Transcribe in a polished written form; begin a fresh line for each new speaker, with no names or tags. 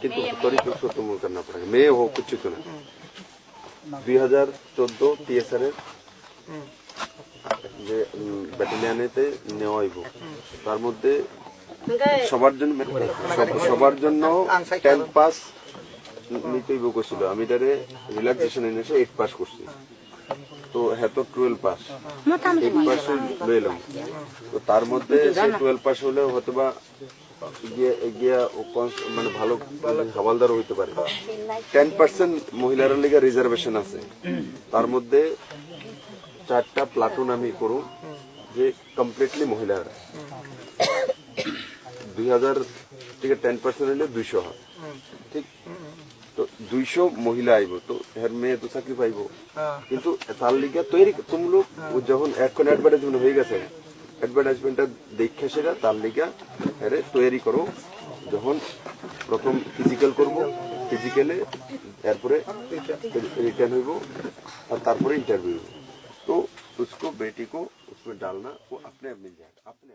কিন্তু तरीके से तुम करना पड़ेगा मैं हो कुछ तो ना 2014 TSR এর যে ব্যাটালিয়নেতে নেওয়া হইব তার মধ্যে সবার জন্য 10 পাস নিতে হইব কইছিল আমি এটারে রিল্যাক্সেশন এনেছে 8 পাস করছি তো হ্যাঁ তো 12 পাস 8 পাস লইলাম তো তার মধ্যে 12 পাস হলে হয়তোবা গিয়া মানে ভালো হাওলদার হইতে পারে 10% মহিলার লেগে রিজার্ভেশন আছে তার মধ্যে 4টা প্লাটুন আমি করব যে কমপ্লিটলি মহিলারা 2000 থেকে 10% হলে 200 হয় ঠিক তো 200 মহিলা আইব তো এর মেয়ে তো চাকরি পাইব কিন্তু তার লিগে তৈরি তুমি লোক যখন এখন অ্যাডভার্টাইজমেন্ট হয়ে গেছে অ্যাডভার্টাইজমেন্টটা দেখে সেটা তার লিগে এরে তৈরি করো যখন প্রথম ফিজিক্যাল করব ফিজিক্যালে এরপরে রিটার্ন হইব और তারপরে इंटरव्यू तो उसको बेटी को उसमें डालना वो अपने आप मिल जाएगा अपने